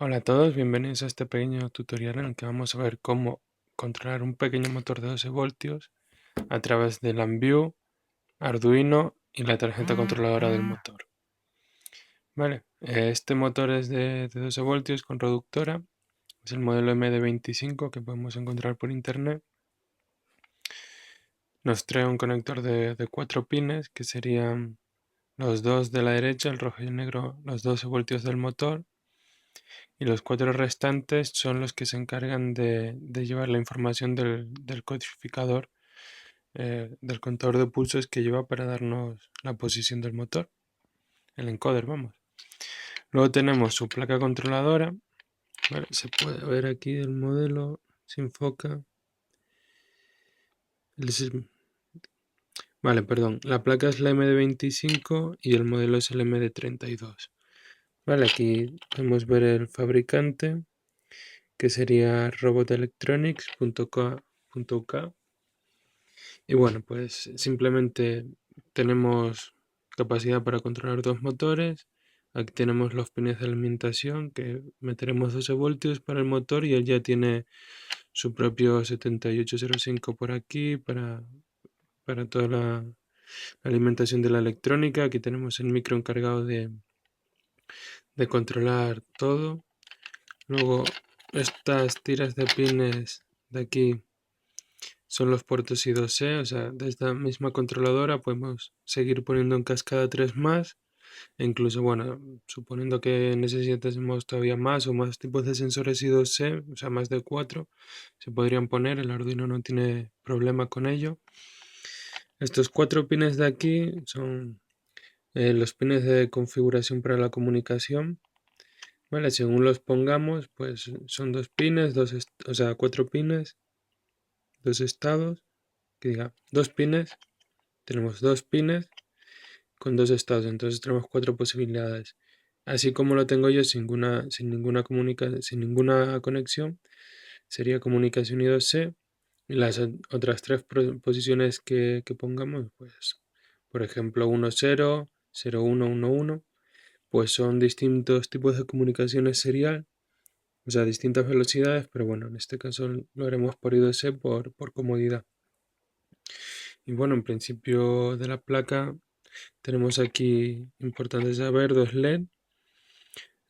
Hola a todos, bienvenidos a este pequeño tutorial en el que vamos a ver cómo controlar un pequeño motor de 12 voltios a través del LANVIEW, Arduino y la tarjeta controladora del motor. Vale, este motor es de 12 voltios con reductora, es el modelo MD25 que podemos encontrar por internet. Nos trae un conector de 4 pines que serían los dos de la derecha, el rojo y el negro, los 12 voltios del motor. Y los 4 restantes son los que se encargan de llevar la información del codificador, del contador de pulsos que lleva para darnos la posición del motor, el encoder, vamos. Luego tenemos su placa controladora, ¿vale? Se puede ver aquí el modelo, se enfoca. Vale, perdón, la placa es la MD25 y el modelo es el MD32. Vale, aquí podemos ver el fabricante, que sería robotelectronics.co.uk. Y bueno, pues simplemente tenemos capacidad para controlar dos motores. Aquí tenemos los pines de alimentación que meteremos 12 voltios para el motor y él ya tiene su propio 7805 por aquí para toda la alimentación de la electrónica. Aquí tenemos el micro encargado de controlar todo. Luego estas tiras de pines de aquí son los puertos I2C, o sea, de esta misma controladora podemos seguir poniendo en cascada 3 más, e incluso, bueno, suponiendo que necesitemos todavía más o más tipos de sensores I2C, o sea, más de 4, se podrían poner, el Arduino no tiene problema con ello. Estos 4 pines de aquí son los pines de configuración para la comunicación, ¿vale? Según los pongamos, pues son 2 pines, o sea, 4 pines, 2 estados, que diga, 2 pines. Tenemos 2 pines con 2 estados, entonces tenemos 4 posibilidades. Así como lo tengo yo sin ninguna conexión, sería comunicación I2C. Y las otras 3 posiciones que pongamos, pues, por ejemplo, 1-0, 0-1, 1-1, pues son distintos tipos de comunicaciones serial, o sea, distintas velocidades, pero bueno, en este caso lo haremos por I2C por comodidad. Y bueno, en principio de la placa tenemos aquí, importante saber, dos LED.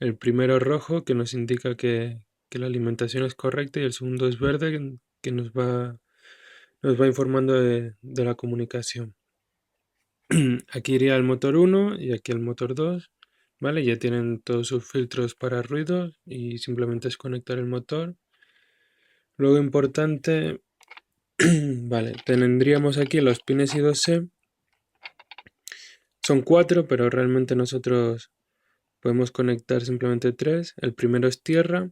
El primero rojo, que nos indica que la alimentación es correcta, y el segundo es verde, que nos va informando de la comunicación. Aquí iría el motor 1 y aquí el motor 2, ¿vale? Ya tienen todos sus filtros para ruidos y simplemente es conectar el motor. Luego importante, vale, tendríamos aquí los pines I2C. Son 4, pero realmente nosotros podemos conectar simplemente 3. El primero es tierra,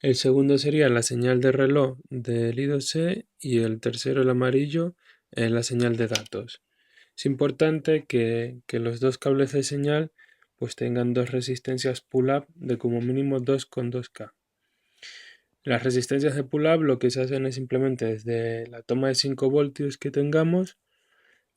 el segundo sería la señal de reloj del I2C y el tercero, el amarillo, la señal de datos. Es importante que los dos cables de señal pues tengan dos resistencias pull-up de como mínimo 2,2K. Las resistencias de pull-up lo que se hacen es simplemente desde la toma de 5 voltios que tengamos,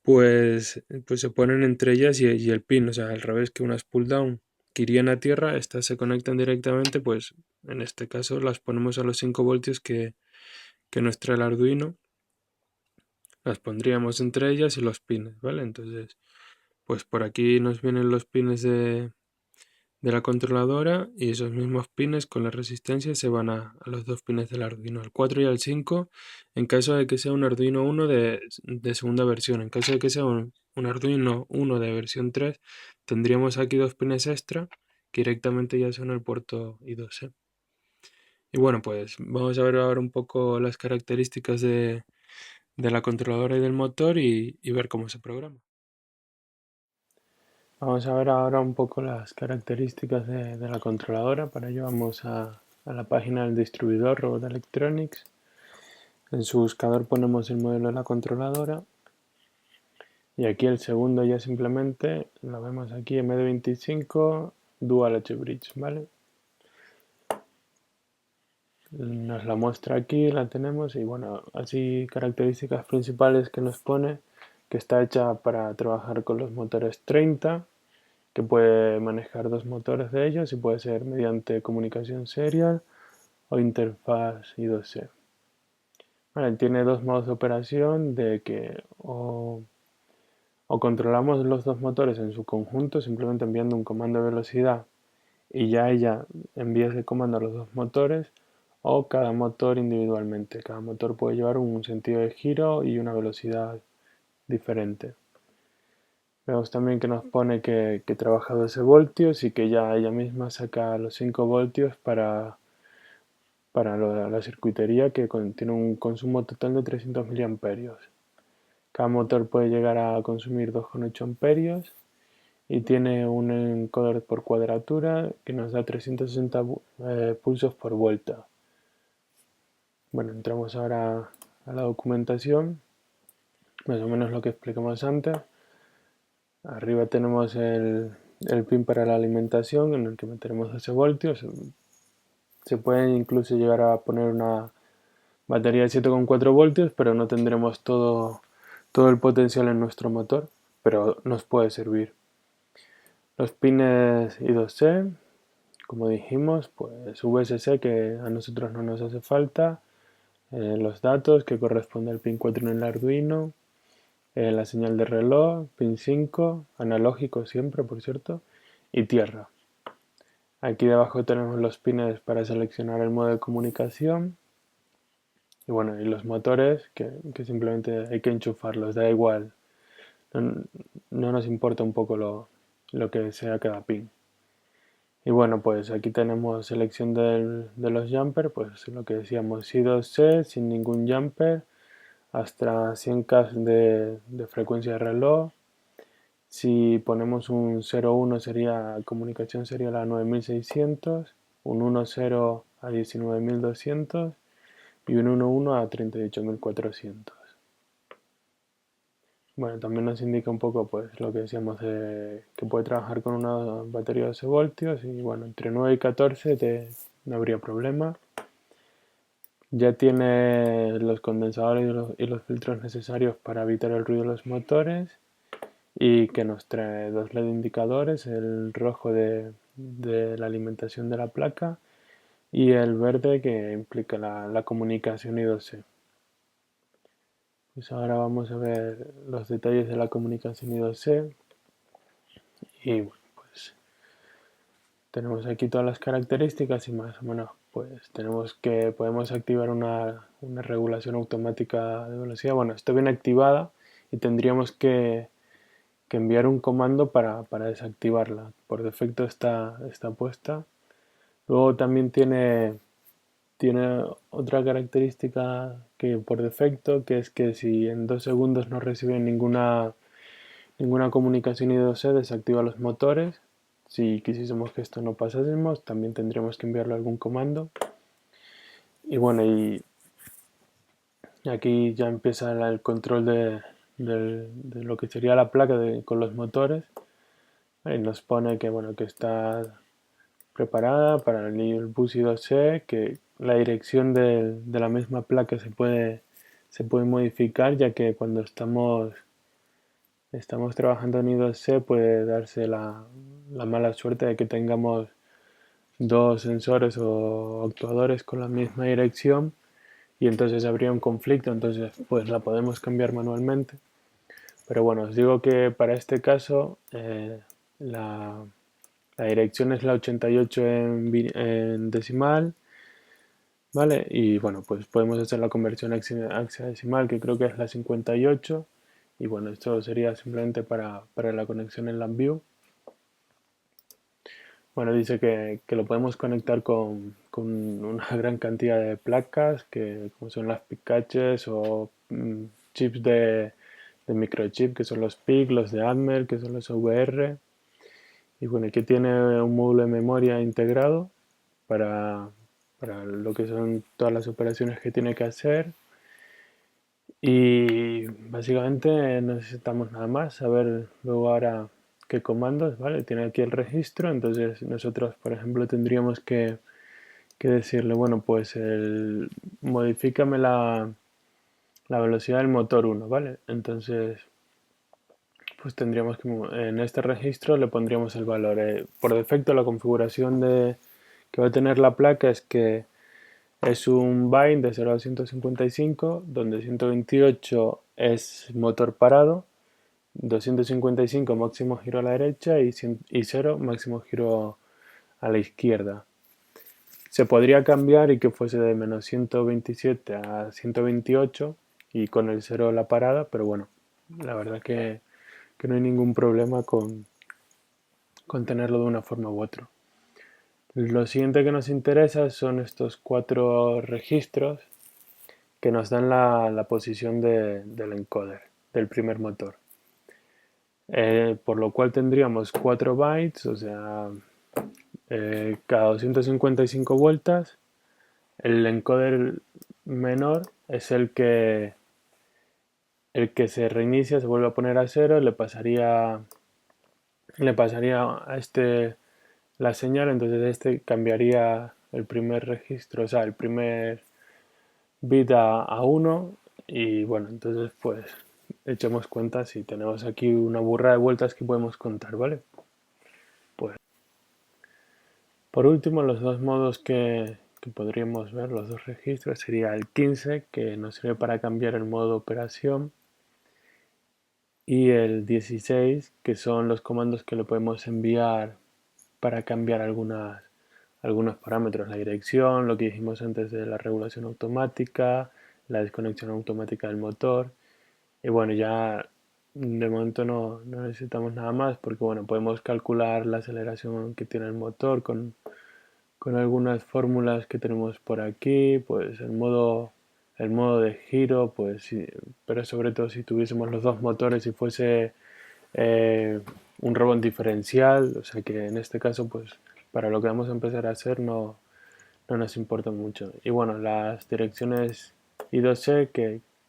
pues se ponen entre ellas y el pin, o sea, al revés que unas pull-down que irían a tierra, estas se conectan directamente, pues en este caso las ponemos a los 5 voltios que nos trae el Arduino, las pondríamos entre ellas y los pines, ¿vale? Entonces, pues por aquí nos vienen los pines de la controladora y esos mismos pines con la resistencia se van a los dos pines del Arduino, al 4 y al 5, en caso de que sea un Arduino 1 de segunda versión. En caso de que sea un Arduino 1 de versión 3, tendríamos aquí dos pines extra que directamente ya son el puerto I2C. Y bueno, pues vamos a ver ahora un poco las características de la controladora y del motor y ver cómo se programa. Vamos a ver ahora un poco las características de la controladora. Para ello vamos a la página del distribuidor Robot Electronics. En su buscador ponemos el modelo de la controladora. Y aquí el segundo ya simplemente lo vemos aquí, MD25 Dual H-Bridge, ¿vale? Nos la muestra aquí, la tenemos y bueno, así características principales que nos pone, que está hecha para trabajar con los motores 30 que puede manejar dos motores de ellos y puede ser mediante comunicación serial o interfaz I2C. Vale, tiene dos modos de operación de que o controlamos los dos motores en su conjunto simplemente enviando un comando de velocidad y ya ella envía ese comando a los dos motores, o cada motor individualmente. Cada motor puede llevar un sentido de giro y una velocidad diferente. Vemos también que nos pone que trabaja 12 voltios y que ya ella misma saca los 5 voltios para la circuitería, que tiene un consumo total de 300 miliamperios. Cada motor puede llegar a consumir 2,8 amperios y tiene un encoder por cuadratura que nos da 360 pulsos por vuelta. Bueno, entramos ahora a la documentación, más o menos lo que explicamos antes. Arriba tenemos el pin para la alimentación en el que meteremos 12 voltios. Se puede incluso llegar a poner una batería de 7,4 voltios, pero no tendremos todo el potencial en nuestro motor, pero nos puede servir. Los pines I2C, como dijimos, pues VSC, que a nosotros no nos hace falta, los datos que corresponde al pin 4 en el Arduino, la señal de reloj, pin 5, analógico siempre, por cierto, y tierra. Aquí debajo tenemos los pines para seleccionar el modo de comunicación. Y bueno, y los motores que simplemente hay que enchufarlos, da igual. No, no nos importa un poco lo que sea cada pin. Y bueno, pues aquí tenemos selección de los jumper, pues lo que decíamos, I2C sin ningún jumper, hasta 100K de frecuencia de reloj. Si ponemos un 01 sería comunicación serial a 9600, un 10 a 19200 y un 11 a 38400. Bueno, también nos indica un poco pues lo que decíamos de que puede trabajar con una batería de 12 voltios y bueno, entre 9 y 14 no habría problema. Ya tiene los condensadores y los filtros necesarios para evitar el ruido de los motores y que nos trae dos LED indicadores, el rojo de la alimentación de la placa y el verde que implica la comunicación I2C. Pues ahora vamos a ver los detalles de la comunicación I2C y bueno, pues tenemos aquí todas las características y más o menos pues tenemos que podemos activar una regulación automática de velocidad. Bueno, está bien activada y tendríamos que enviar un comando para desactivarla. Por defecto está puesta. Luego también tiene otra característica que por defecto, que es que si en 2 segundos no recibe ninguna comunicación I2C, desactiva los motores. Si quisiésemos que esto no pasásemos, también tendríamos que enviarle algún comando. Y bueno, y aquí ya empieza el control de lo que sería la placa con los motores. Y nos pone que, bueno, que está preparada para el bus I2C, que la dirección de la misma placa se puede modificar, ya que cuando estamos trabajando en I2C puede darse la mala suerte de que tengamos dos sensores o actuadores con la misma dirección y entonces habría un conflicto, entonces pues la podemos cambiar manualmente. Pero bueno, os digo que para este caso la, la dirección es la 88 en decimal, ¿vale? Y bueno, pues podemos hacer la conversión a hexadecimal, que creo que es la 58. Y bueno, esto sería simplemente para la conexión en LabVIEW. Bueno, dice que lo podemos conectar con una gran cantidad de placas, que como son las PIC caches o chips de microchip, que son los PIC, los de Atmel, que son los VR. Y bueno, aquí tiene un módulo de memoria integrado para, para lo que son todas las operaciones que tiene que hacer. Y básicamente no necesitamos nada más. A ver luego ahora qué comandos, ¿vale? Tiene aquí el registro, entonces nosotros, por ejemplo, tendríamos que decirle, bueno, pues modifícame la velocidad del motor 1, ¿vale? Entonces, pues tendríamos que, en este registro le pondríamos el valor. Por defecto la configuración que va a tener la placa es que es un byte de 0 a 155, donde 128 es motor parado, 255 máximo giro a la derecha y 0 máximo giro a la izquierda. Se podría cambiar y que fuese de menos 127 a 128 y con el 0 la parada, pero bueno, la verdad que no hay ningún problema con tenerlo de una forma u otra. Lo siguiente que nos interesa son estos 4 registros que nos dan la posición del encoder, del primer motor. Por lo cual tendríamos 4 bytes, o sea, cada 255 vueltas. El encoder menor es el que se reinicia, se vuelve a poner a 0, le pasaría a este la señal, entonces este cambiaría el primer registro, o sea, el primer bit a 1 y bueno, entonces pues echemos cuenta si tenemos aquí una burra de vueltas que podemos contar, ¿vale? Pues por último, los dos modos que podríamos ver, los dos registros, sería el 15, que nos sirve para cambiar el modo de operación, y el 16, que son los comandos que le podemos enviar para cambiar algunos parámetros, la dirección, lo que dijimos antes de la regulación automática, la desconexión automática del motor. Y bueno, ya de momento no necesitamos nada más porque bueno, podemos calcular la aceleración que tiene el motor con algunas fórmulas que tenemos por aquí, pues el modo de giro, pues sí, pero sobre todo si tuviésemos los dos motores y fuese un robot diferencial, o sea que en este caso pues para lo que vamos a empezar a hacer no nos importa mucho. Y bueno, las direcciones I2C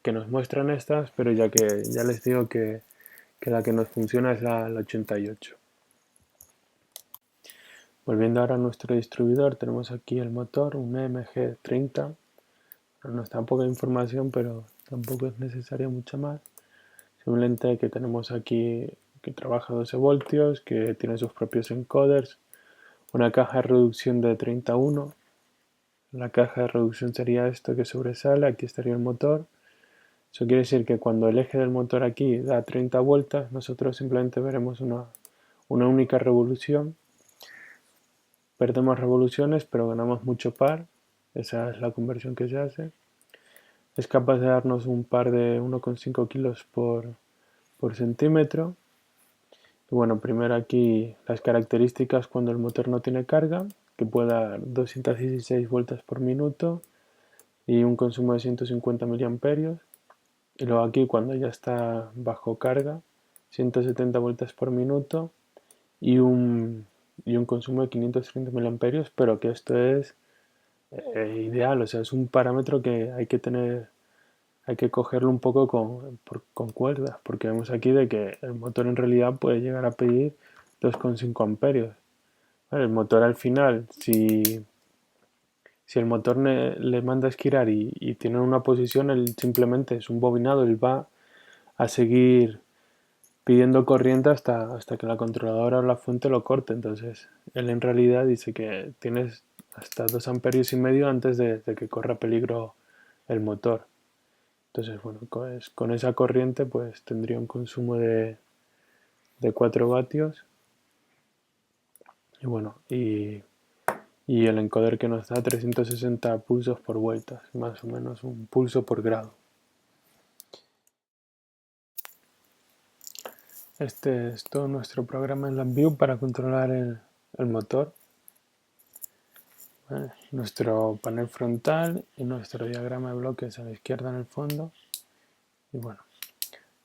que nos muestran estas, pero ya les digo que la que nos funciona es la 88. Volviendo ahora a nuestro distribuidor, tenemos aquí el motor, un MG30. Nos da poca información, pero tampoco es necesaria mucha más. Simplemente que tenemos aquí que trabaja 12 voltios, que tiene sus propios encoders, una caja de reducción de 31. La caja de reducción sería esto que sobresale, aquí estaría el motor. Eso quiere decir que cuando el eje del motor aquí da 30 vueltas, nosotros simplemente veremos una única revolución. Perdemos revoluciones, pero ganamos mucho par. Esa es la conversión que se hace. Es capaz de darnos un par de 1,5 kilos por centímetro. Y bueno, primero aquí las características cuando el motor no tiene carga, que puede dar 216 vueltas por minuto y un consumo de 150 miliamperios. Y luego aquí cuando ya está bajo carga, 170 vueltas por minuto y un consumo de 530 miliamperios, pero que esto es ideal, o sea, es un parámetro que hay que cogerlo un poco con cuerdas, porque vemos aquí de que el motor en realidad puede llegar a pedir 2,5 amperios. Vale, el motor al final, si el motor le manda a esquirar y tiene una posición, él simplemente es un bobinado, él va a seguir pidiendo corriente hasta que la controladora o la fuente lo corte. Entonces, él en realidad dice que tienes hasta 2 amperios y medio antes de que corra peligro el motor. Entonces, bueno, con esa corriente pues tendría un consumo de 4 vatios. Y bueno, y el encoder que nos da 360 pulsos por vueltas, más o menos un pulso por grado. Este es todo nuestro programa en LabVIEW para controlar el motor. ¿Vale? Nuestro panel frontal y nuestro diagrama de bloques a la izquierda en el fondo. Y bueno,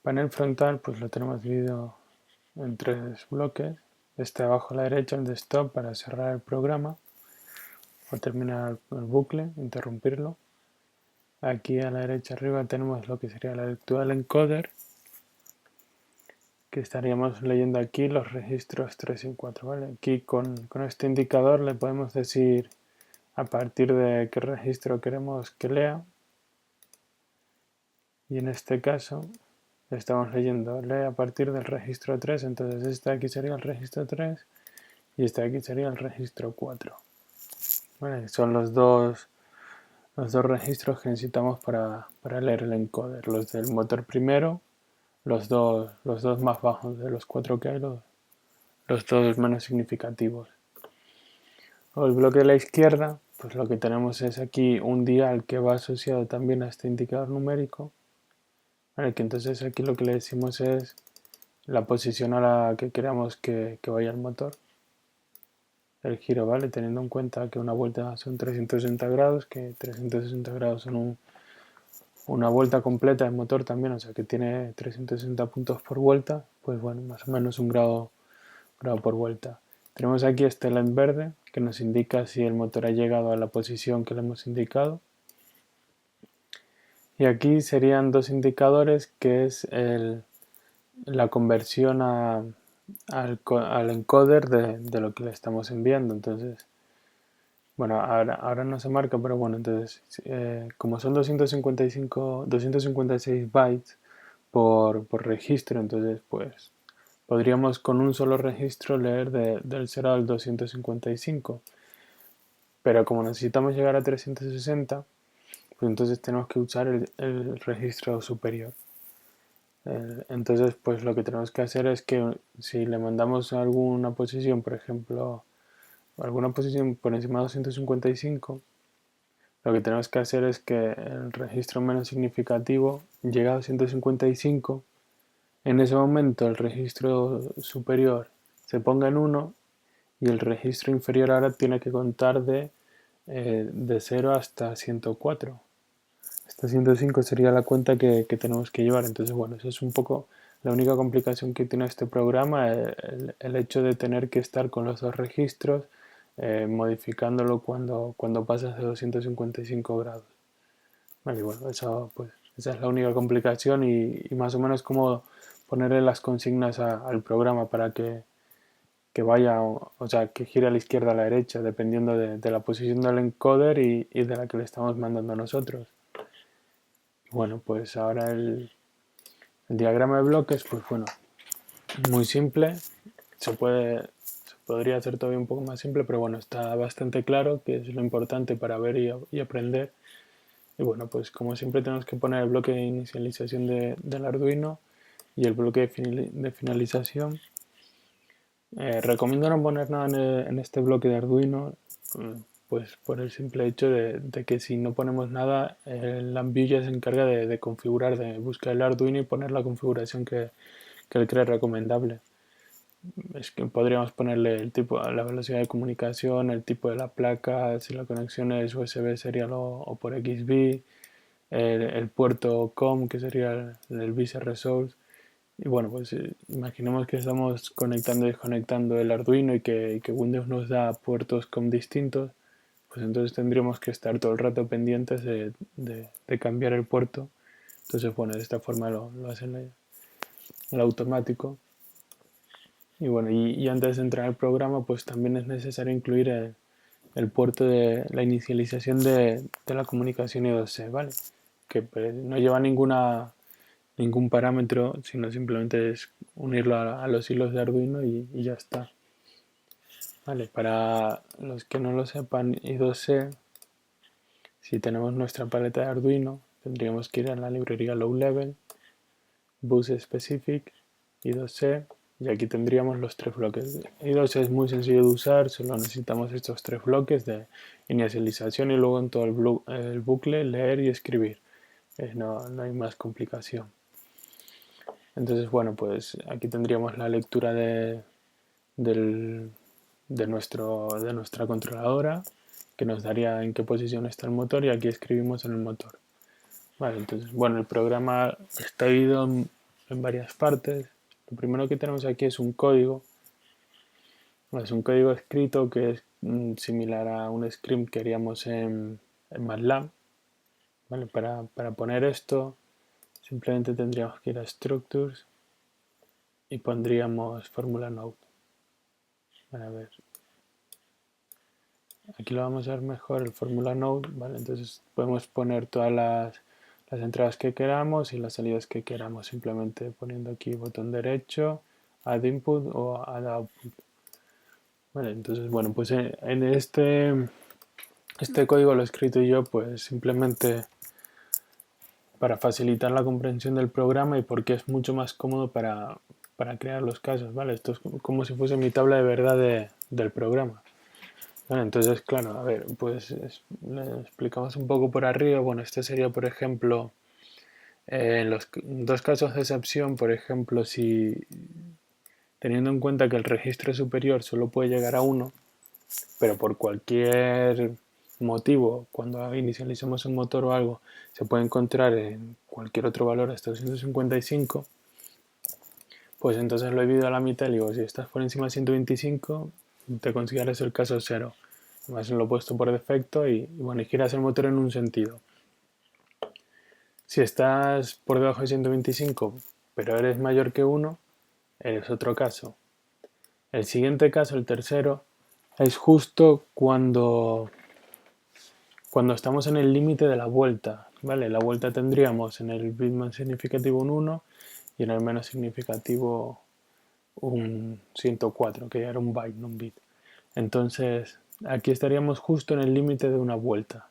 panel frontal pues lo tenemos dividido en 3 bloques. Este abajo a la derecha, el de stop para cerrar el programa o terminar el bucle, interrumpirlo. Aquí a la derecha arriba tenemos lo que sería la lectura del encoder, que estaríamos leyendo aquí los registros 3 y 4. ¿Vale? Aquí con este indicador le podemos decir a partir de qué registro queremos que lea. Y en este caso estamos leyendo, lee a partir del registro 3, entonces este aquí sería el registro 3 y este aquí sería el registro 4. Vale, son los dos registros que necesitamos para leer el encoder, los del motor primero, los dos más bajos de los cuatro que hay, los dos menos significativos. O el bloque de la izquierda, pues lo que tenemos es aquí un dial que va asociado también a este indicador numérico, ¿vale? Que entonces aquí lo que le decimos es la posición a la que queramos que vaya el motor, el giro, ¿vale? Teniendo en cuenta que una vuelta son 360 grados, que 360 grados son una vuelta completa del motor también, o sea que tiene 360 puntos por vuelta, pues bueno, más o menos un grado por vuelta. Tenemos aquí este LED verde que nos indica si el motor ha llegado a la posición que le hemos indicado. Y aquí serían dos indicadores que es la conversión al encoder de lo que le estamos enviando. Entonces, bueno, ahora no se marca, pero bueno, entonces, como son 256 bytes por registro, entonces, pues podríamos con un solo registro leer del 0 al 255. Pero como necesitamos llegar a 360, pues entonces tenemos que usar el registro superior. Entonces, pues lo que tenemos que hacer es que si le mandamos a alguna posición, por ejemplo, alguna posición por encima de 255, lo que tenemos que hacer es que el registro menos significativo llega a 255. En ese momento el registro superior se ponga en 1 y el registro inferior ahora tiene que contar de 0 hasta 104. Hasta 105 sería la cuenta que tenemos que llevar. Entonces, bueno, eso es un poco la única complicación que tiene este programa, el hecho de tener que estar con los dos registros, modificándolo cuando pasas de 255 grados. Vale, bueno, eso, pues, esa es la única complicación y más o menos como ponerle las consignas al programa para que vaya, o sea, que gire a la izquierda o a la derecha, dependiendo de la posición del encoder y de la que le estamos mandando a nosotros. Bueno, pues ahora el diagrama de bloques, pues bueno, muy simple. Se podría hacer todavía un poco más simple, pero bueno, está bastante claro, que es lo importante para ver y aprender. Y bueno, pues como siempre tenemos que poner el bloque de inicialización del Arduino y el bloque de finalización. Recomiendo no poner nada en este bloque de Arduino, pues por el simple hecho de que si no ponemos nada, el Ambio ya se encarga de configurar, de buscar el Arduino y poner la configuración que él cree recomendable. Es que podríamos ponerle el tipo, la velocidad de comunicación, el tipo de la placa, si la conexión es USB serial o por XBee, el puerto COM que sería el Visa Resource. Y bueno, pues imaginemos que estamos conectando y desconectando el Arduino y que Windows nos da puertos COM distintos, pues entonces tendríamos que estar todo el rato pendientes de cambiar el puerto. Entonces, bueno, de esta forma lo hacen el automático. Y bueno, y antes de entrar al programa, pues también es necesario incluir el puerto de la inicialización de la comunicación I2C, ¿vale? Que pues, no lleva ningún parámetro, sino simplemente es unirlo a los hilos de Arduino y ya está. Vale, para los que no lo sepan, I2C, si tenemos nuestra paleta de Arduino, tendríamos que ir a la librería Low Level, Bus Specific, I2C, y aquí tendríamos los tres bloques. I2C es muy sencillo de usar, solo necesitamos estos tres bloques de inicialización y luego en todo el bucle leer y escribir. No hay más complicación. Entonces, bueno, pues aquí tendríamos la lectura de nuestra controladora, que nos daría en qué posición está el motor, y aquí escribimos en el motor. Vale, entonces, bueno, el programa está dividido en varias partes. Lo primero que tenemos aquí es un código. Es un código escrito que es similar a un script que haríamos en MATLAB. Vale, para poner esto, simplemente tendríamos que ir a Structures y pondríamos Formula Node. A ver, aquí lo vamos a ver mejor, el Formula Node, ¿vale? Entonces podemos poner todas las entradas que queramos y las salidas que queramos, simplemente poniendo aquí botón derecho, add input o add output. Vale, entonces bueno, pues en este código lo he escrito yo pues simplemente para facilitar la comprensión del programa y porque es mucho más cómodo para crear los casos, ¿vale? Esto es como si fuese mi tabla de verdad del programa. Bueno, entonces, claro, a ver, pues le explicamos un poco por arriba. Bueno, este sería, por ejemplo, en los dos casos de excepción, por ejemplo, si teniendo en cuenta que el registro superior solo puede llegar a 1, pero por cualquier motivo, cuando inicialicemos un motor o algo, se puede encontrar en cualquier otro valor hasta 255, pues entonces lo he dividido a la mitad y digo, si estás por encima de 125, te consideras el caso 0. Además lo he puesto por defecto y bueno, y giras el motor en un sentido. Si estás por debajo de 125, pero eres mayor que 1, eres otro caso. El siguiente caso, el tercero, es justo cuando estamos en el límite de la vuelta, ¿vale? La vuelta tendríamos en el bit más significativo un 1 y en el menos significativo un 104, que ya era un byte, no un bit. Entonces, aquí estaríamos justo en el límite de una vuelta,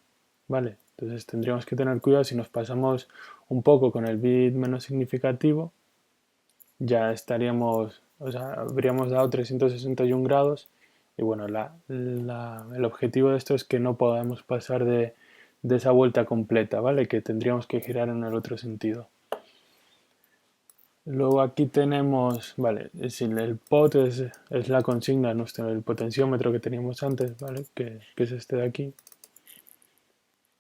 ¿vale? Entonces tendríamos que tener cuidado si nos pasamos un poco con el bit menos significativo, ya estaríamos, o sea, habríamos dado 361 grados y bueno, el objetivo de esto es que no podamos pasar de esa vuelta completa, ¿vale? Que tendríamos que girar en el otro sentido. Luego aquí tenemos, vale, el pot es la consigna, el potenciómetro que teníamos antes, ¿vale? Que es este de aquí.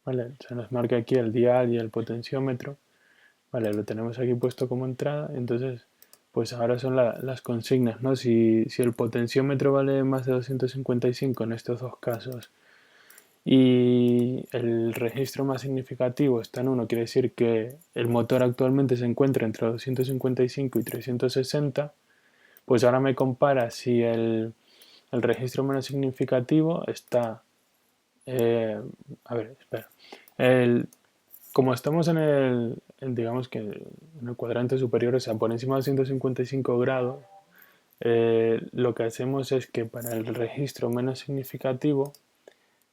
Vale, se nos marca aquí el dial y el potenciómetro. Vale, lo tenemos aquí puesto como entrada. Entonces, pues ahora son las consignas, ¿no? Si el potenciómetro vale más de 255 en estos dos casos y el registro más significativo está en 1, quiere decir que el motor actualmente se encuentra entre 255 y 360, pues ahora me compara si el registro menos significativo está... a ver, espera. Como estamos digamos que en el cuadrante superior, o sea, por encima de 155 grados, lo que hacemos es que para el registro menos significativo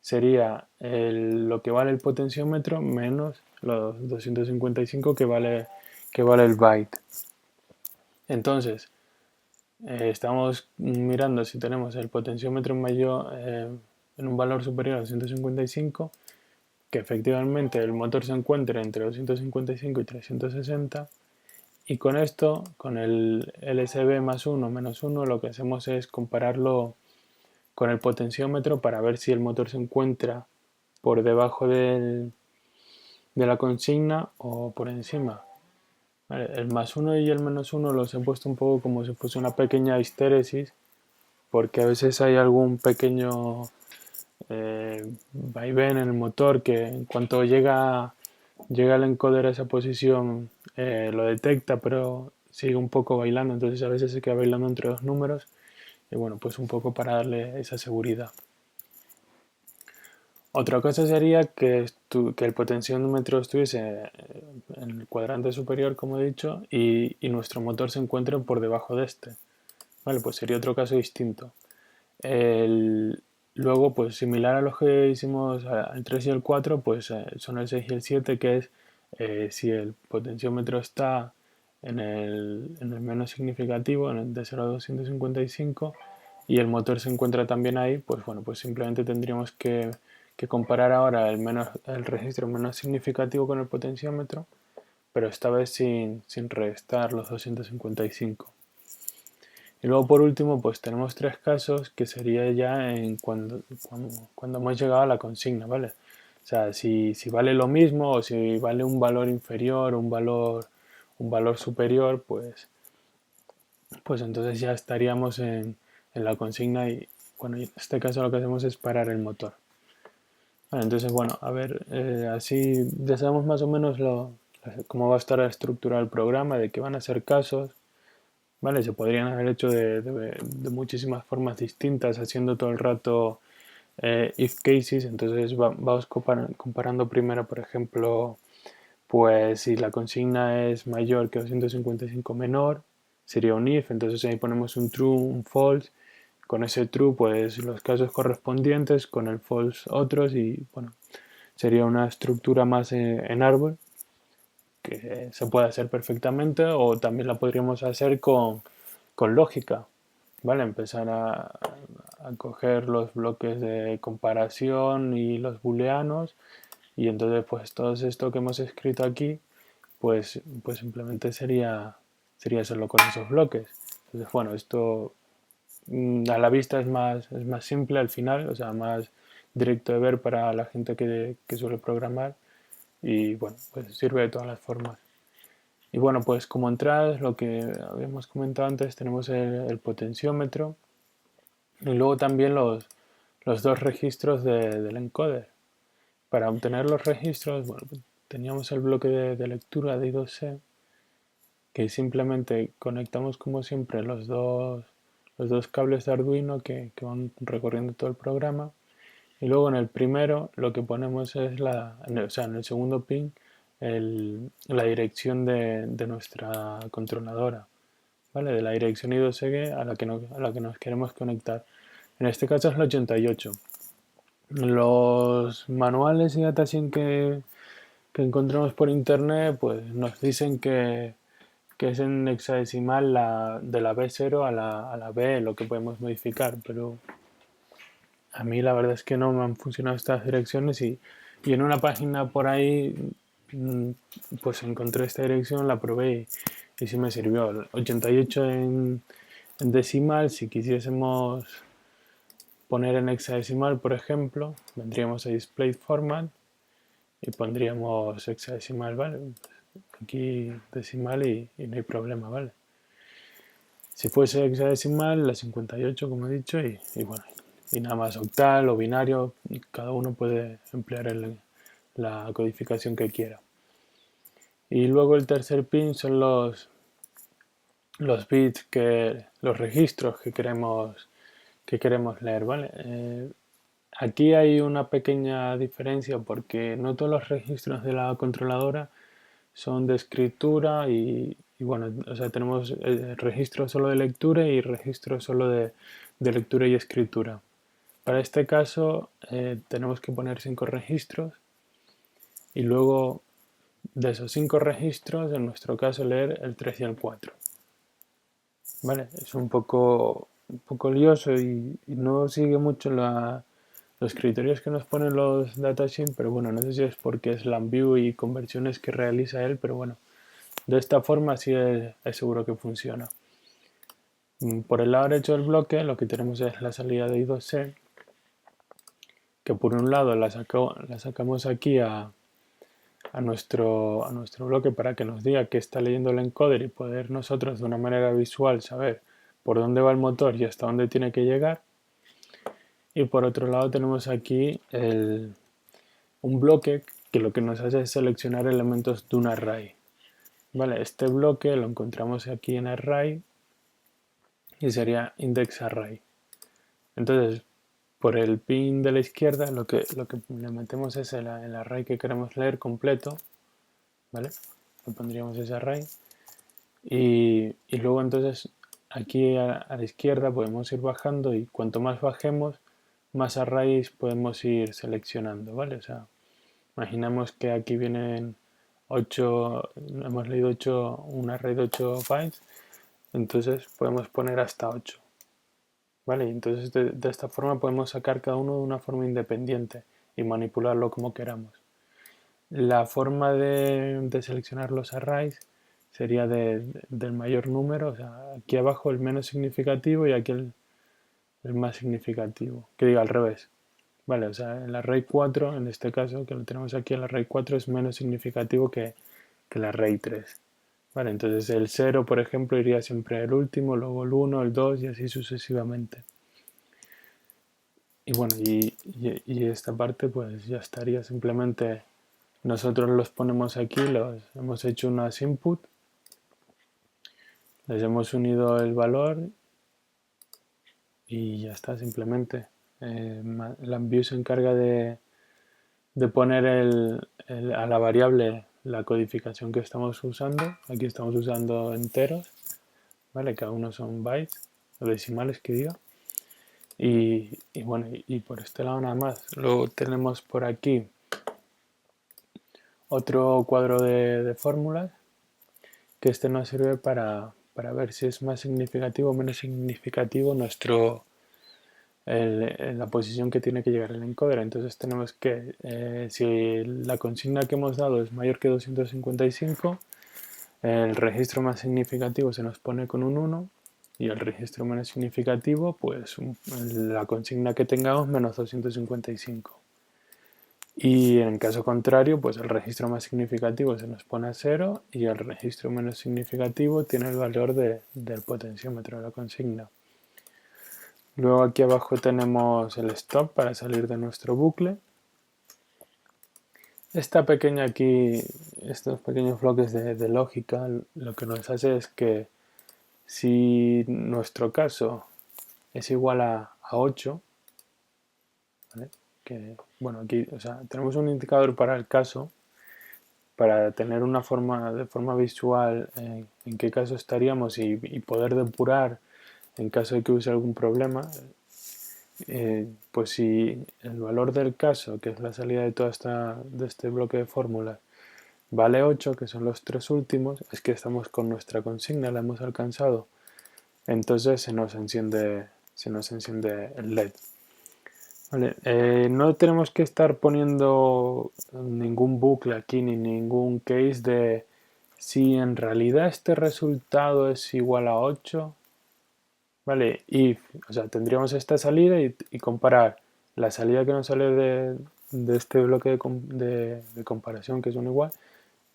sería lo que vale el potenciómetro menos los 255 que vale el byte. Entonces, estamos mirando si tenemos el potenciómetro mayor en un valor superior a 255, que efectivamente el motor se encuentre entre 255 y 360, y con esto, con el LSB más 1 menos 1, lo que hacemos es compararlo con el potenciómetro para ver si el motor se encuentra por debajo de la consigna o por encima. Vale, el más 1 y el menos 1 los he puesto un poco como si fuese una pequeña histéresis, porque a veces hay algún pequeño vaivén en el motor que en cuanto llega el encoder a esa posición lo detecta, pero sigue un poco bailando, entonces a veces se queda bailando entre dos números y bueno, pues un poco para darle esa seguridad. Otra cosa sería que el potenciómetro estuviese en el cuadrante superior, como he dicho, y nuestro motor se encuentre por debajo de este. Vale, pues sería otro caso distinto. Luego, pues similar a lo que hicimos al 3 y el 4, pues son el 6 y el 7, que es si el potenciómetro está en el menos significativo, en el de 0 a 255, y el motor se encuentra también ahí, pues bueno, pues simplemente tendríamos que comparar ahora el registro menos significativo con el potenciómetro, pero esta vez sin restar los 255. Y luego por último, pues tenemos tres casos que sería ya cuando hemos llegado a la consigna, ¿vale? O sea, si vale lo mismo o si vale un valor inferior o un valor superior, pues entonces ya estaríamos en la consigna y bueno, en este caso lo que hacemos es parar el motor. Vale, entonces, bueno, a ver, así ya sabemos más o menos cómo va a estar estructurado el programa, de qué van a ser casos. Vale, se podrían haber hecho de muchísimas formas distintas, haciendo todo el rato if cases. Entonces vamos comparando primero, por ejemplo, pues si la consigna es mayor que 255 menor, sería un if, entonces ahí ponemos un true, un false, con ese true pues los casos correspondientes, con el false otros y bueno, sería una estructura más en árbol que se puede hacer perfectamente o también la podríamos hacer con lógica, ¿vale? Empezar a coger los bloques de comparación y los booleanos y entonces pues todo esto que hemos escrito aquí pues simplemente sería hacerlo con esos bloques. Entonces bueno, esto a la vista es más simple al final, o sea, más directo de ver para la gente que suele programar y bueno, pues sirve de todas las formas. Y bueno, pues como entradas, lo que habíamos comentado antes, tenemos el potenciómetro y luego también los dos registros del encoder. Para obtener los registros, bueno, pues teníamos el bloque de lectura de I2C, que simplemente conectamos como siempre los dos cables de Arduino que van recorriendo todo el programa. Y luego en el primero lo que ponemos es o sea, en el segundo pin, la dirección de nuestra controladora, ¿vale? De la dirección I2G a la que nos queremos conectar. En este caso es la 88. Los manuales y datasheet que encontramos por internet, pues nos dicen que es en hexadecimal de la B0 a la B lo que podemos modificar, pero a mí la verdad es que no me han funcionado estas direcciones y en una página por ahí pues encontré esta dirección, la probé y sí me sirvió. El 88 en decimal, si quisiésemos poner en hexadecimal, por ejemplo, vendríamos a Display Format y pondríamos hexadecimal, ¿vale? Aquí decimal y no hay problema, ¿vale? Si fuese hexadecimal, la 58, como he dicho, y bueno, y nada más octal o binario, cada uno puede emplear la codificación que quiera. Y luego el tercer pin son los bits, los registros que queremos leer, ¿vale? Aquí hay una pequeña diferencia porque no todos los registros de la controladora son de escritura y bueno, o sea, tenemos registro solo de lectura y registro solo de lectura y escritura. Para este caso tenemos que poner 5 registros y luego de esos 5 registros, en nuestro caso, leer el 3 y el 4. ¿Vale? Es un poco lioso y no sigue mucho los criterios que nos ponen los datasheets, pero bueno, no sé si es porque es LangView y conversiones que realiza él, pero bueno, de esta forma sí es seguro que funciona. Por el lado derecho del bloque lo que tenemos es la salida de I2C, que por un lado la sacamos aquí a nuestro bloque para que nos diga que está leyendo el encoder y poder nosotros de una manera visual saber por dónde va el motor y hasta dónde tiene que llegar. Y por otro lado tenemos aquí un bloque que lo que nos hace es seleccionar elementos de un array. Vale, este bloque lo encontramos aquí en array y sería index array. Entonces, por el pin de la izquierda lo que le metemos es el array que queremos leer completo, ¿vale? Le pondríamos ese array y luego entonces aquí a la izquierda podemos ir bajando y cuanto más bajemos, más arrays podemos ir seleccionando, ¿vale? O sea, imaginamos que aquí vienen 8, hemos leído un array de 8 bytes, entonces podemos poner hasta 8. ¿Vale? Entonces de esta forma podemos sacar cada uno de una forma independiente y manipularlo como queramos. La forma de seleccionar los arrays sería del mayor número, o sea, aquí abajo el menos significativo y aquí el más significativo, que diga al revés. Vale, o sea, el array 4, en este caso, que lo tenemos aquí, el array 4 es menos significativo que el array 3. Vale, entonces el 0, por ejemplo, iría siempre el último, luego el 1, el 2 y así sucesivamente. Y bueno, y esta parte pues ya estaría, simplemente nosotros los ponemos aquí, los hemos hecho unas input, les hemos unido el valor y ya está, simplemente. LangView se encarga de poner a la variable la codificación que estamos usando. Aquí estamos usando enteros, ¿vale? Cada uno son bytes, o decimales que diga. Y bueno, y por este lado nada más. Luego tenemos por aquí otro cuadro de fórmulas, que este nos sirve para ver si es más significativo o menos significativo la posición que tiene que llegar el encoder. Entonces tenemos que, si la consigna que hemos dado es mayor que 255, el registro más significativo se nos pone con un 1 y el registro menos significativo, pues la consigna que tengamos menos 255. Y en caso contrario, pues el registro más significativo se nos pone a 0 y el registro menos significativo tiene el valor del potenciómetro de la consigna. Luego aquí abajo tenemos el stop para salir de nuestro bucle. Esta pequeña aquí, estos pequeños bloques de lógica, lo que nos hace es que si nuestro caso es igual a 8, ¿vale? Que, bueno, aquí, o sea, tenemos un indicador para el caso, para tener una forma, de forma visual en qué caso estaríamos y poder depurar en caso de que hubiese algún problema. Pues si el valor del caso, que es la salida de de este bloque de fórmulas, vale 8, que son los tres últimos, es que estamos con nuestra consigna, la hemos alcanzado. Entonces se nos enciende el LED. Vale, no tenemos que estar poniendo ningún bucle aquí ni ningún case de si en realidad este resultado es igual a 8. Vale, if, o sea, tendríamos esta salida y comparar la salida que nos sale de este bloque de comparación, que son igual,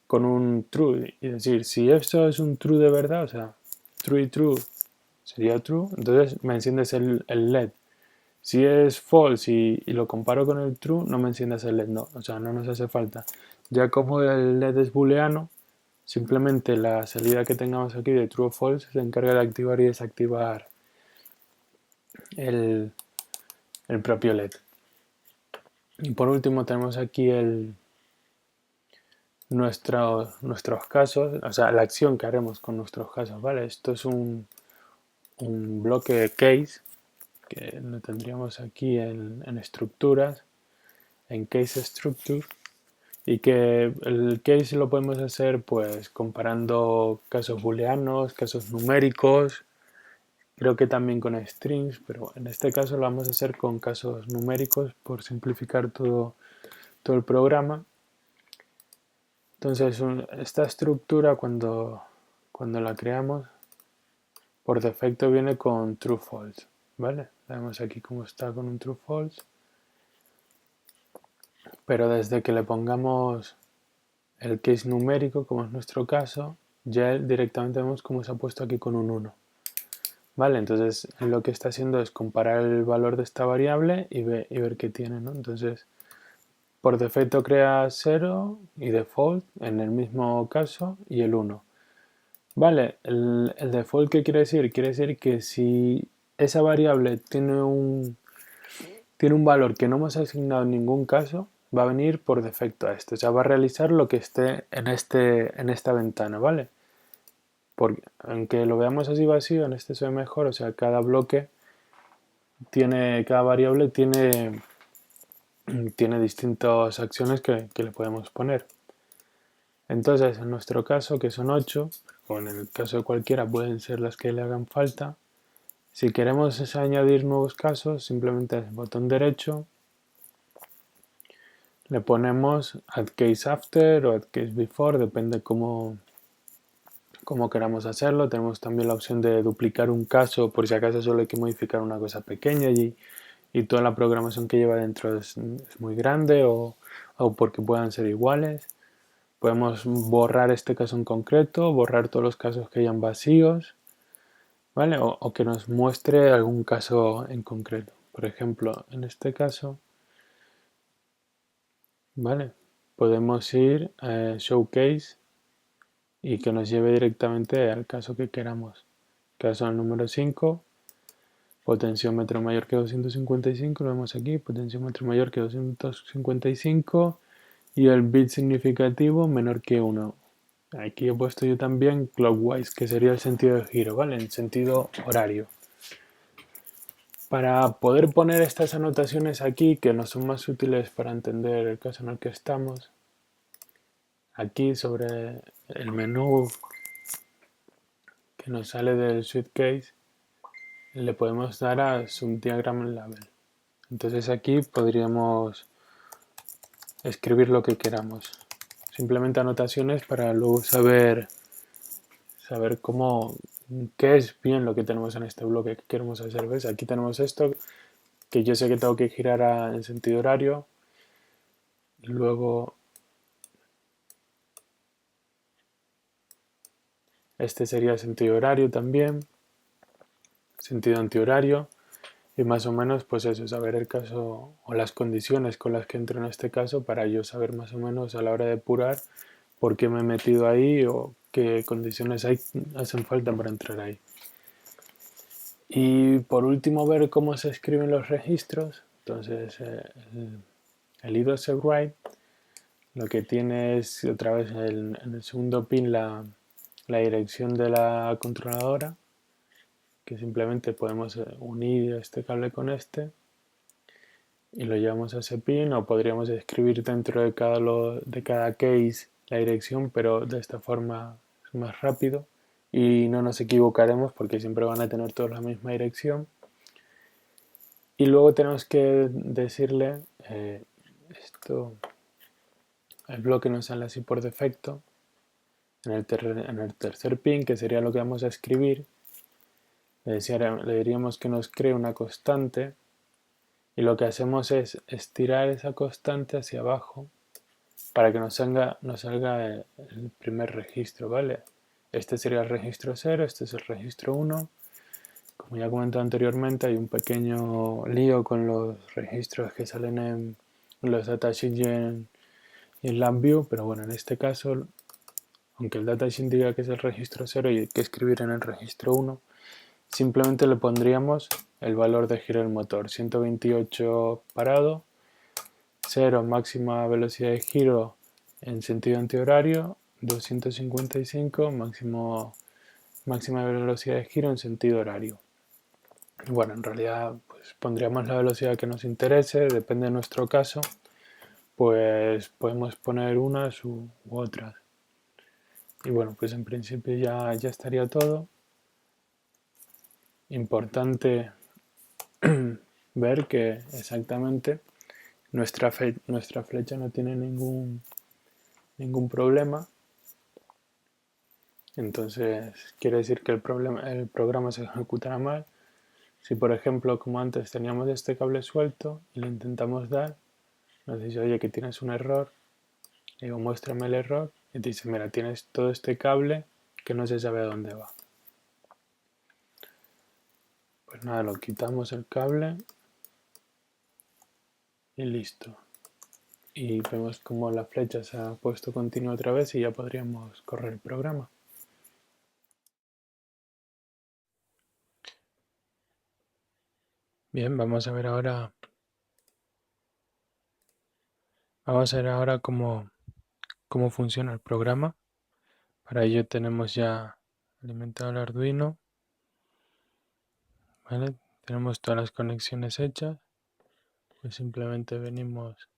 con un true. Y decir, si esto es un true de verdad, o sea, true y true sería true, entonces me enciendes el LED. Si es false y lo comparo con el true, no me enciendas el LED, no, o sea, no nos hace falta. Ya como el LED es booleano, simplemente la salida que tengamos aquí de true o false se encarga de activar y desactivar el, el propio LED. Y por último tenemos aquí nuestros casos, o sea, la acción que haremos con nuestros casos, ¿vale? Esto es un bloque de case que lo tendríamos aquí en estructuras, en case structure, y que el case lo podemos hacer pues comparando casos booleanos, casos numéricos, creo que también con strings, pero en este caso lo vamos a hacer con casos numéricos por simplificar todo el programa. Entonces esta estructura cuando la creamos por defecto viene con true false, ¿vale? Vemos aquí cómo está con un true false, pero desde que le pongamos el case numérico, como es nuestro caso, ya directamente vemos cómo se ha puesto aquí con un 1. Vale, entonces lo que está haciendo es comparar el valor de esta variable y ver qué tiene, ¿no? Entonces, por defecto crea 0 y default en el mismo caso y el 1. Vale, el default, ¿qué quiere decir? Quiere decir que si esa variable tiene un valor que no hemos asignado en ningún caso, va a venir por defecto a esto. O sea, va a realizar lo que esté en esta ventana, ¿vale? Porque aunque lo veamos así vacío, en este se ve mejor. O sea, cada bloque cada variable tiene distintas acciones que le podemos poner. Entonces, en nuestro caso, que son 8, o en el caso de cualquiera pueden ser las que le hagan falta, si queremos añadir nuevos casos, simplemente es botón derecho, le ponemos add case after o add case before, depende cómo queramos hacerlo. Tenemos también la opción de duplicar un caso por si acaso solo hay que modificar una cosa pequeña y toda la programación que lleva dentro es muy grande o porque puedan ser iguales. Podemos borrar este caso en concreto, borrar todos los casos que hayan vacíos, ¿vale? O que nos muestre algún caso en concreto. Por ejemplo, en este caso, ¿vale? Podemos ir a Showcase y que nos lleve directamente al caso que queramos. Caso número 5, potenciómetro mayor que 255, lo vemos aquí, potenciómetro mayor que 255 y el bit significativo menor que 1. Aquí he puesto yo también clockwise, que sería el sentido de giro, ¿vale? En sentido horario. Para poder poner estas anotaciones aquí, que nos son más útiles para entender el caso en el que estamos, aquí sobre el menú que nos sale del suitcase, le podemos dar a Subdiagram Label. Entonces aquí podríamos escribir lo que queramos. Simplemente anotaciones para luego saber qué es bien lo que tenemos en este bloque que queremos hacer. ¿Ves? Aquí tenemos esto, que yo sé que tengo que girar en sentido horario. Luego este sería sentido horario también, sentido antihorario. Y más o menos, pues eso, saber el caso o las condiciones con las que entro en este caso para yo saber más o menos a la hora de depurar por qué me he metido ahí o qué condiciones hacen falta para entrar ahí. Y por último, ver cómo se escriben los registros. Entonces, el IDOSEWrite lo que tiene es otra vez en el segundo pin la dirección de la controladora, que simplemente podemos unir este cable con este y lo llevamos a ese pin, o podríamos escribir dentro de cada case la dirección, pero de esta forma es más rápido y no nos equivocaremos porque siempre van a tener todos la misma dirección. Y luego tenemos que decirle el bloque nos sale así por defecto en el tercer pin, que sería lo que vamos a escribir. Le diríamos que nos cree una constante y lo que hacemos es estirar esa constante hacia abajo para que nos salga el primer registro, ¿vale? Este sería el registro 0, este es el registro 1. Como ya he comentado anteriormente, hay un pequeño lío con los registros que salen en los datasheets y en LabVIEW, pero bueno, en este caso, aunque el datasheet diga que es el registro 0 y hay que escribir en el registro 1, simplemente le pondríamos el valor de giro del motor, 128 parado, 0 máxima velocidad de giro en sentido antihorario, 255 máxima velocidad de giro en sentido horario. Bueno, en realidad pues pondríamos la velocidad que nos interese, depende de nuestro caso, pues podemos poner unas u otras. Y bueno, pues en principio ya estaría todo. Importante ver que exactamente nuestra flecha no tiene ningún problema. Entonces quiere decir que el programa se ejecutará mal. Si por ejemplo, como antes teníamos este cable suelto y le intentamos dar, nos dice, oye, que tienes un error. Digo, muéstrame el error. Y te dice, mira, tienes todo este cable que no se sabe a dónde va. Pues nada, lo quitamos el cable y listo. Y vemos como la flecha se ha puesto continua otra vez y ya podríamos correr el programa. Bien, vamos a ver ahora cómo funciona el programa. Para ello tenemos ya alimentado el Arduino, ¿vale? Tenemos todas las conexiones hechas. Pues simplemente venimos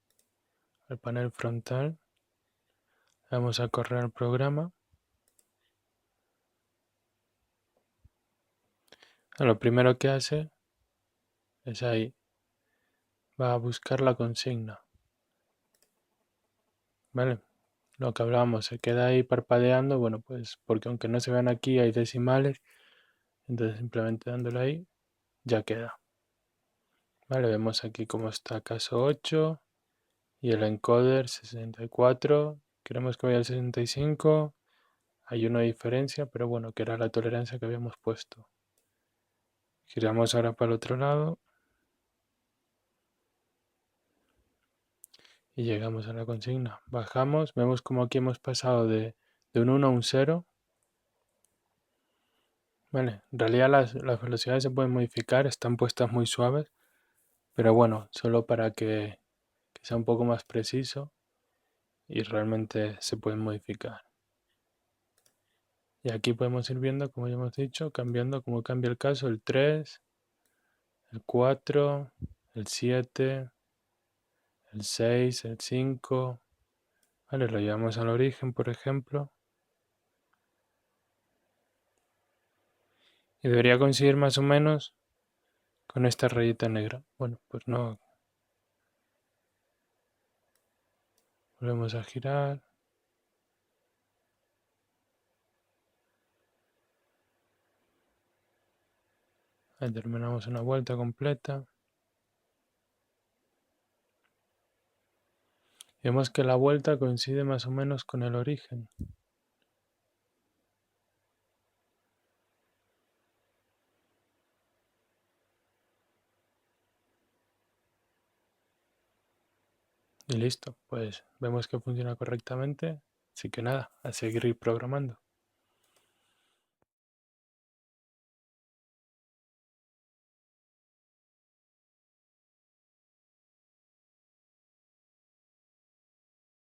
al panel frontal, vamos a correr el programa. Lo primero que hace es ahí, va a buscar la consigna, ¿vale? Lo que hablábamos, se queda ahí parpadeando, bueno, pues porque aunque no se vean aquí hay decimales, entonces simplemente dándole ahí ya queda. Vale, vemos aquí cómo está caso 8 y el encoder 64, queremos que vaya al 65, hay una diferencia, pero bueno, que era la tolerancia que habíamos puesto. Giramos ahora para el otro lado y llegamos a la consigna. Bajamos, vemos como aquí hemos pasado de un 1 a un 0. Vale, en realidad las velocidades se pueden modificar, están puestas muy suaves, pero bueno, solo para que sea un poco más preciso. y realmente se pueden modificar. Y aquí podemos ir viendo, como ya hemos dicho, cambiando como cambia el caso, el 3, el 4, el 7, el 6, el 5. Vale, lo llevamos al origen, por ejemplo. Y debería coincidir más o menos con esta rayita negra. Bueno, pues no. Volvemos a girar. Ahí terminamos una vuelta completa. Vemos que la vuelta coincide más o menos con el origen. Y listo, pues vemos que funciona correctamente. Así que nada, a seguir programando.